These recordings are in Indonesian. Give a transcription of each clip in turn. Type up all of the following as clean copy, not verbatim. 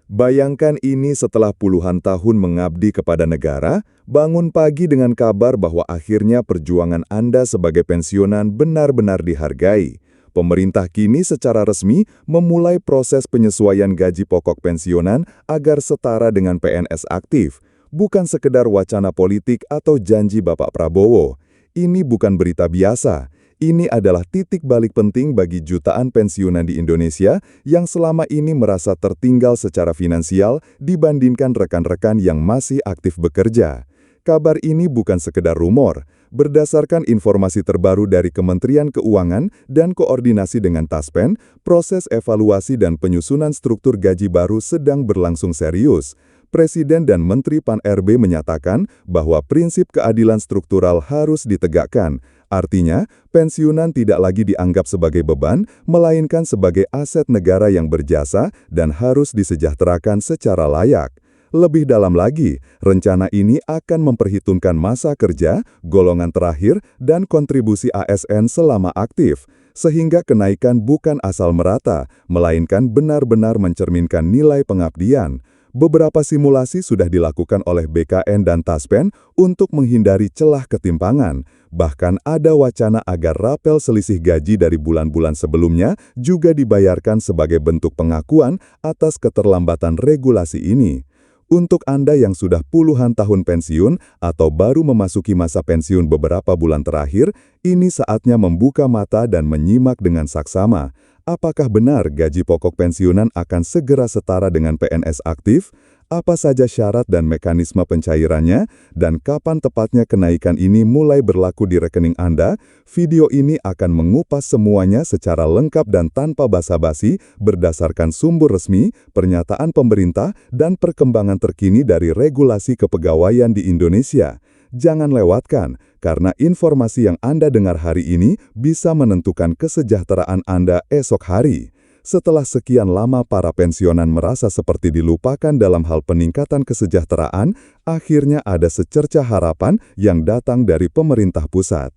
Bayangkan ini setelah puluhan tahun mengabdi kepada negara, bangun pagi dengan kabar bahwa akhirnya perjuangan Anda sebagai pensiunan benar-benar dihargai. Pemerintah kini secara resmi memulai proses penyesuaian gaji pokok pensiunan agar setara dengan PNS aktif. Bukan sekedar wacana politik atau janji Bapak Prabowo. Ini bukan berita biasa. Ini adalah titik balik penting bagi jutaan pensiunan di Indonesia yang selama ini merasa tertinggal secara finansial dibandingkan rekan-rekan yang masih aktif bekerja. Kabar ini bukan sekedar rumor. Berdasarkan informasi terbaru dari Kementerian Keuangan dan koordinasi dengan Taspen, proses evaluasi dan penyusunan struktur gaji baru sedang berlangsung serius. Presiden dan Menteri Pan-RB menyatakan bahwa prinsip keadilan struktural harus ditegakkan. Artinya, pensiunan tidak lagi dianggap sebagai beban, melainkan sebagai aset negara yang berjasa dan harus disejahterakan secara layak. Lebih dalam lagi, rencana ini akan memperhitungkan masa kerja, golongan terakhir, dan kontribusi ASN selama aktif, sehingga kenaikan bukan asal merata, melainkan benar-benar mencerminkan nilai pengabdian. Beberapa simulasi sudah dilakukan oleh BKN dan Taspen untuk menghindari celah ketimpangan. Bahkan ada wacana agar rapel selisih gaji dari bulan-bulan sebelumnya juga dibayarkan sebagai bentuk pengakuan atas keterlambatan regulasi ini. Untuk Anda yang sudah puluhan tahun pensiun atau baru memasuki masa pensiun beberapa bulan terakhir, ini saatnya membuka mata dan menyimak dengan saksama. Apakah benar gaji pokok pensiunan akan segera setara dengan PNS aktif? Apa saja syarat dan mekanisme pencairannya? Dan kapan tepatnya kenaikan ini mulai berlaku di rekening Anda? Video ini akan mengupas semuanya secara lengkap dan tanpa basa-basi berdasarkan sumber resmi, pernyataan pemerintah, dan perkembangan terkini dari regulasi kepegawaian di Indonesia. Jangan lewatkan, karena informasi yang Anda dengar hari ini bisa menentukan kesejahteraan Anda esok hari. Setelah sekian lama para pensiunan merasa seperti dilupakan dalam hal peningkatan kesejahteraan, akhirnya ada secercah harapan yang datang dari pemerintah pusat.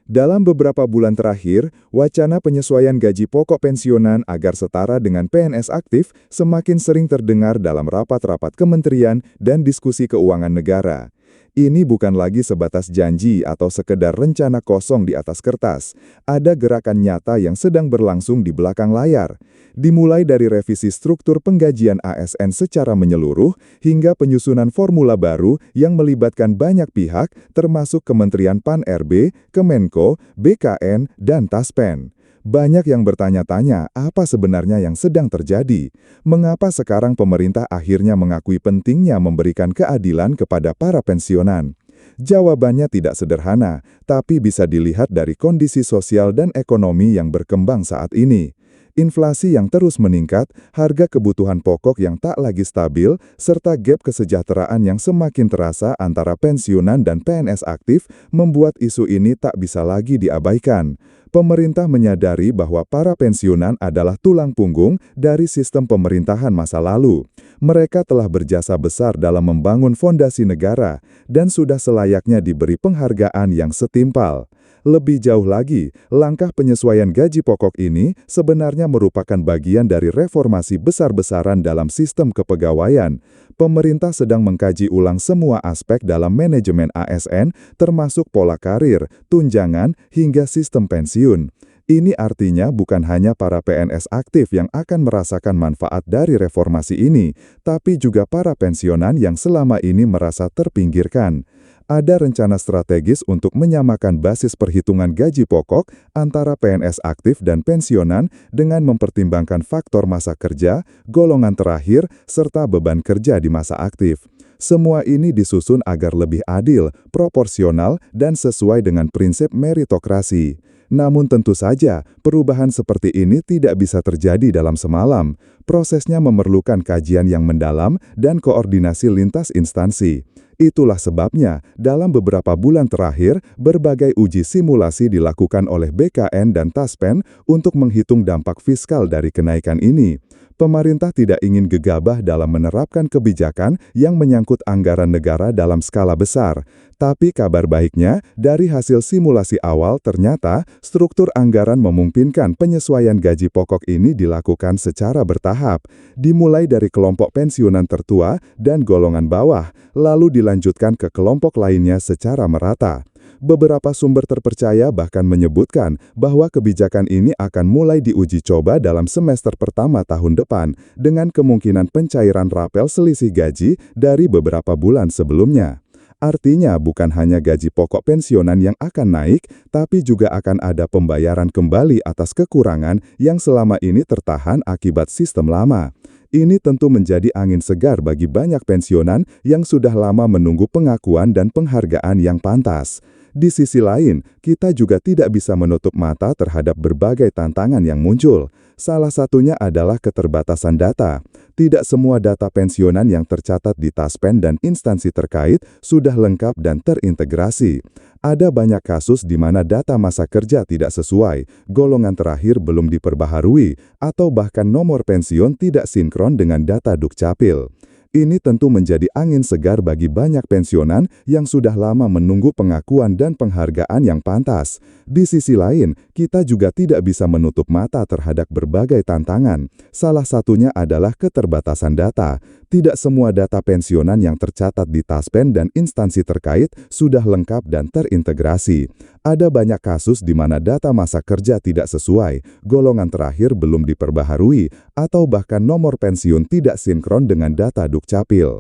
Dalam beberapa bulan terakhir, wacana penyesuaian gaji pokok pensiunan agar setara dengan PNS aktif semakin sering terdengar dalam rapat-rapat kementerian dan diskusi keuangan negara. Ini bukan lagi sebatas janji atau sekedar rencana kosong di atas kertas. Ada gerakan nyata yang sedang berlangsung di belakang layar. Dimulai dari revisi struktur penggajian ASN secara menyeluruh hingga penyusunan formula baru yang melibatkan banyak pihak termasuk Kementerian Pan-RB, Kemenko, BKN, dan Taspen. Banyak yang bertanya-tanya apa sebenarnya yang sedang terjadi. Mengapa sekarang pemerintah akhirnya mengakui pentingnya memberikan keadilan kepada para pensiunan? Jawabannya tidak sederhana, tapi bisa dilihat dari kondisi sosial dan ekonomi yang berkembang saat ini. Inflasi yang terus meningkat, harga kebutuhan pokok yang tak lagi stabil, serta gap kesejahteraan yang semakin terasa antara pensiunan dan PNS aktif membuat isu ini tak bisa lagi diabaikan. Pemerintah menyadari bahwa para pensiunan adalah tulang punggung dari sistem pemerintahan masa lalu. Mereka telah berjasa besar dalam membangun fondasi negara dan sudah selayaknya diberi penghargaan yang setimpal. Lebih jauh lagi, langkah penyesuaian gaji pokok ini sebenarnya merupakan bagian dari reformasi besar-besaran dalam sistem kepegawaian. Pemerintah sedang mengkaji ulang semua aspek dalam manajemen ASN, termasuk pola karir, tunjangan, hingga sistem pensiun. Ini artinya bukan hanya para PNS aktif yang akan merasakan manfaat dari reformasi ini, tapi juga para pensiunan yang selama ini merasa terpinggirkan. Ada rencana strategis untuk menyamakan basis perhitungan gaji pokok antara PNS aktif dan pensiunan dengan mempertimbangkan faktor masa kerja, golongan terakhir, serta beban kerja di masa aktif. Semua ini disusun agar lebih adil, proporsional, dan sesuai dengan prinsip meritokrasi. Namun tentu saja, perubahan seperti ini tidak bisa terjadi dalam semalam. Prosesnya memerlukan kajian yang mendalam dan koordinasi lintas instansi. Itulah sebabnya, dalam beberapa bulan terakhir, berbagai uji simulasi dilakukan oleh BKN dan Taspen untuk menghitung dampak fiskal dari kenaikan ini. Pemerintah tidak ingin gegabah dalam menerapkan kebijakan yang menyangkut anggaran negara dalam skala besar. Tapi kabar baiknya, dari hasil simulasi awal ternyata struktur anggaran memungkinkan penyesuaian gaji pokok ini dilakukan secara bertahap, dimulai dari kelompok pensiunan tertua dan golongan bawah, lalu dilanjutkan ke kelompok lainnya secara merata. Beberapa sumber terpercaya bahkan menyebutkan bahwa kebijakan ini akan mulai diuji coba dalam semester pertama tahun depan, dengan kemungkinan pencairan rapel selisih gaji dari beberapa bulan sebelumnya. Artinya bukan hanya gaji pokok pensiunan yang akan naik, tapi juga akan ada pembayaran kembali atas kekurangan yang selama ini tertahan akibat sistem lama. Ini tentu menjadi angin segar bagi banyak pensiunan yang sudah lama menunggu pengakuan dan penghargaan yang pantas. Di sisi lain, kita juga tidak bisa menutup mata terhadap berbagai tantangan yang muncul. Salah satunya adalah keterbatasan data. Tidak semua data pensiunan yang tercatat di Taspen dan instansi terkait sudah lengkap dan terintegrasi. Ada banyak kasus di mana data masa kerja tidak sesuai, golongan terakhir belum diperbaharui, atau bahkan nomor pensiun tidak sinkron dengan data Dukcapil. Ini tentu menjadi angin segar bagi banyak pensiunan yang sudah lama menunggu pengakuan dan penghargaan yang pantas. Di sisi lain, kita juga tidak bisa menutup mata terhadap berbagai tantangan. Salah satunya adalah keterbatasan data. Tidak semua data pensiunan yang tercatat di Taspen dan instansi terkait sudah lengkap dan terintegrasi. Ada banyak kasus di mana data masa kerja tidak sesuai, golongan terakhir belum diperbaharui, atau bahkan nomor pensiun tidak sinkron dengan data Dukcapil.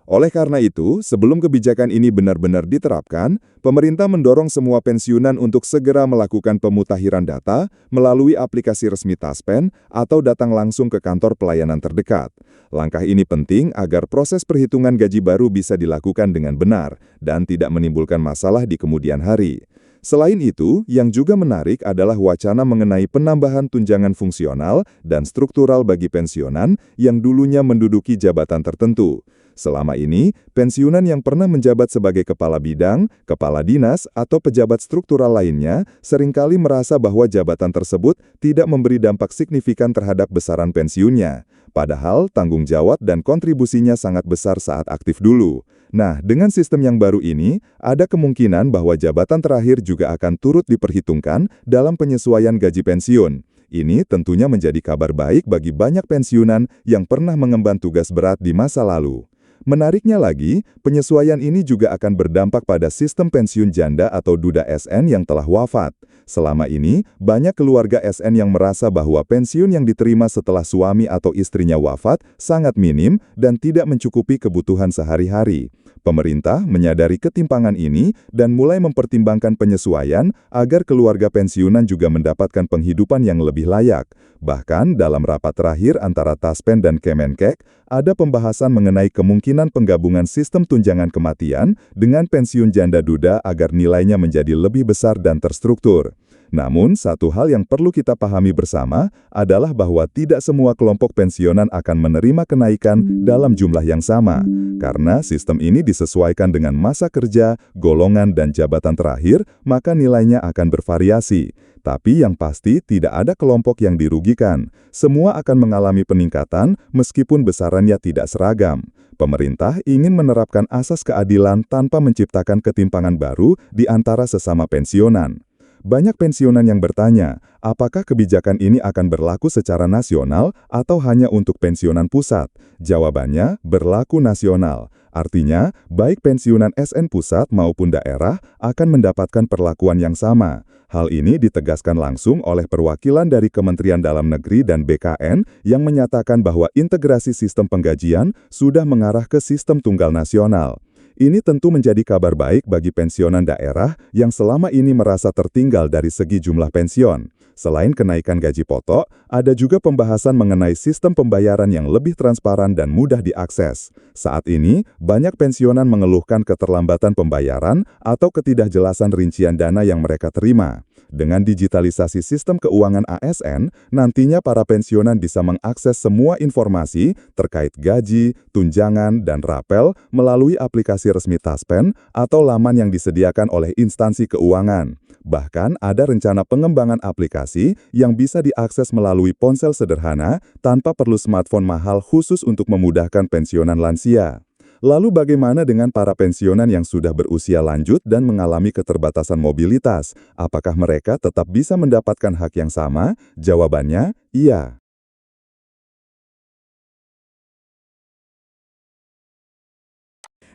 Oleh karena itu, sebelum kebijakan ini benar-benar diterapkan, pemerintah mendorong semua pensiunan untuk segera melakukan pemutakhiran data melalui aplikasi resmi Taspen atau datang langsung ke kantor pelayanan terdekat. Langkah ini penting agar proses perhitungan gaji baru bisa dilakukan dengan benar dan tidak menimbulkan masalah di kemudian hari. Selain itu, yang juga menarik adalah wacana mengenai penambahan tunjangan fungsional dan struktural bagi pensiunan yang dulunya menduduki jabatan tertentu. Selama ini, pensiunan yang pernah menjabat sebagai kepala bidang, kepala dinas, atau pejabat struktural lainnya seringkali merasa bahwa jabatan tersebut tidak memberi dampak signifikan terhadap besaran pensiunnya. Padahal tanggung jawab dan kontribusinya sangat besar saat aktif dulu. Nah, dengan sistem yang baru ini, ada kemungkinan bahwa jabatan terakhir juga akan turut diperhitungkan dalam penyesuaian gaji pensiun. Ini tentunya menjadi kabar baik bagi banyak pensiunan yang pernah mengemban tugas berat di masa lalu. Menariknya lagi, penyesuaian ini juga akan berdampak pada sistem pensiun janda atau duda SN yang telah wafat. Selama ini, banyak keluarga SN yang merasa bahwa pensiun yang diterima setelah suami atau istrinya wafat sangat minim dan tidak mencukupi kebutuhan sehari-hari. Pemerintah menyadari ketimpangan ini dan mulai mempertimbangkan penyesuaian agar keluarga pensiunan juga mendapatkan penghidupan yang lebih layak. Bahkan dalam rapat terakhir antara Taspen dan Kemenkek, ada pembahasan mengenai kemungkinan penggabungan sistem tunjangan kematian dengan pensiun janda duda agar nilainya menjadi lebih besar dan terstruktur. Namun, satu hal yang perlu kita pahami bersama adalah bahwa tidak semua kelompok pensiunan akan menerima kenaikan dalam jumlah yang sama. Karena sistem ini disesuaikan dengan masa kerja, golongan, dan jabatan terakhir, maka nilainya akan bervariasi. Tapi yang pasti tidak ada kelompok yang dirugikan. Semua akan mengalami peningkatan meskipun besarannya tidak seragam. Pemerintah ingin menerapkan asas keadilan tanpa menciptakan ketimpangan baru di antara sesama pensiunan. Banyak pensiunan yang bertanya, apakah kebijakan ini akan berlaku secara nasional atau hanya untuk pensiunan pusat? Jawabannya, berlaku nasional. Artinya, baik pensiunan SN pusat maupun daerah akan mendapatkan perlakuan yang sama. Hal ini ditegaskan langsung oleh perwakilan dari Kementerian Dalam Negeri dan BKN yang menyatakan bahwa integrasi sistem penggajian sudah mengarah ke sistem tunggal nasional. Ini tentu menjadi kabar baik bagi pensiunan daerah yang selama ini merasa tertinggal dari segi jumlah pensiun. Selain kenaikan gaji pokok, ada juga pembahasan mengenai sistem pembayaran yang lebih transparan dan mudah diakses. Saat ini, banyak pensiunan mengeluhkan keterlambatan pembayaran atau ketidakjelasan rincian dana yang mereka terima. Dengan digitalisasi sistem keuangan ASN, nantinya para pensiunan bisa mengakses semua informasi terkait gaji, tunjangan, dan rapel melalui aplikasi resmi Taspen atau laman yang disediakan oleh instansi keuangan. Bahkan ada rencana pengembangan aplikasi yang bisa diakses melalui ponsel sederhana tanpa perlu smartphone mahal khusus untuk memudahkan pensiunan lansia. Lalu bagaimana dengan para pensiunan yang sudah berusia lanjut dan mengalami keterbatasan mobilitas? Apakah mereka tetap bisa mendapatkan hak yang sama? Jawabannya, iya.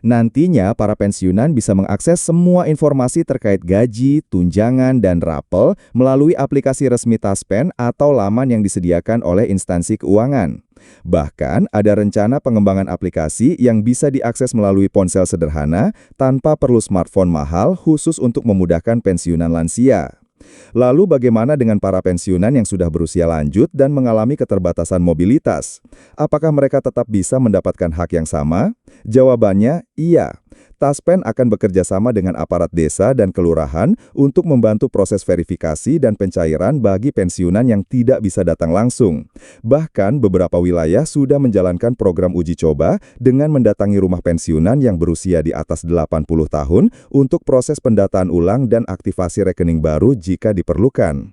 Nantinya, para pensiunan bisa mengakses semua informasi terkait gaji, tunjangan, dan rapel melalui aplikasi resmi Taspen atau laman yang disediakan oleh instansi keuangan. Bahkan, ada rencana pengembangan aplikasi yang bisa diakses melalui ponsel sederhana tanpa perlu smartphone mahal khusus untuk memudahkan pensiunan lansia. Lalu bagaimana dengan para pensiunan yang sudah berusia lanjut dan mengalami keterbatasan mobilitas? Apakah mereka tetap bisa mendapatkan hak yang sama? Jawabannya, iya. Taspen akan bekerja sama dengan aparat desa dan kelurahan untuk membantu proses verifikasi dan pencairan bagi pensiunan yang tidak bisa datang langsung. Bahkan beberapa wilayah sudah menjalankan program uji coba dengan mendatangi rumah pensiunan yang berusia di atas 80 tahun untuk proses pendataan ulang dan aktivasi rekening baru jika diperlukan.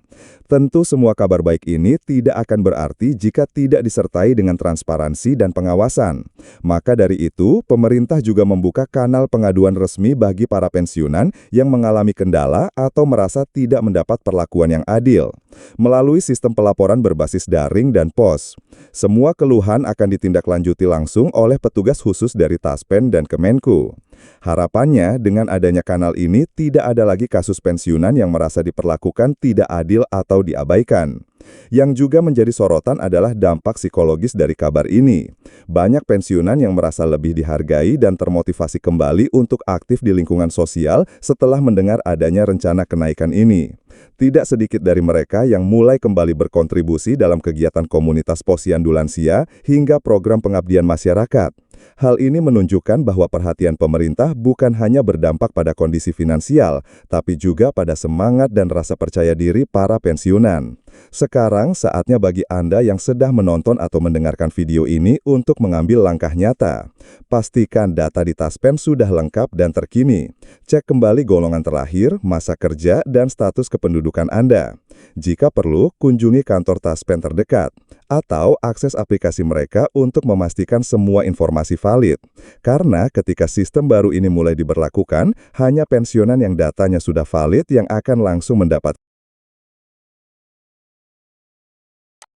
Tentu semua kabar baik ini tidak akan berarti jika tidak disertai dengan transparansi dan pengawasan. Maka dari itu, pemerintah juga membuka kanal pengaduan resmi bagi para pensiunan yang mengalami kendala atau merasa tidak mendapat perlakuan yang adil. Melalui sistem pelaporan berbasis daring dan pos, semua keluhan akan ditindaklanjuti langsung oleh petugas khusus dari Taspen dan Kemenku. Harapannya, dengan adanya kanal ini tidak ada lagi kasus pensiunan yang merasa diperlakukan tidak adil atau diabaikan. Yang juga menjadi sorotan adalah dampak psikologis dari kabar ini. Banyak pensiunan yang merasa lebih dihargai dan termotivasi kembali untuk aktif di lingkungan sosial setelah mendengar adanya rencana kenaikan ini. Tidak sedikit dari mereka yang mulai kembali berkontribusi dalam kegiatan komunitas posyandu lansia hingga program pengabdian masyarakat. Hal ini menunjukkan bahwa perhatian pemerintah bukan hanya berdampak pada kondisi finansial, tapi juga pada semangat dan rasa percaya diri para pensiunan. Sekarang saatnya bagi Anda yang sedang menonton atau mendengarkan video ini untuk mengambil langkah nyata. Pastikan data di Taspen sudah lengkap dan terkini. Cek kembali golongan terakhir, masa kerja, dan status kependudukan Anda. Jika perlu, kunjungi kantor Taspen terdekat, atau akses aplikasi mereka untuk memastikan semua informasi valid. Karena ketika sistem baru ini mulai diberlakukan, hanya pensiunan yang datanya sudah valid yang akan langsung mendapat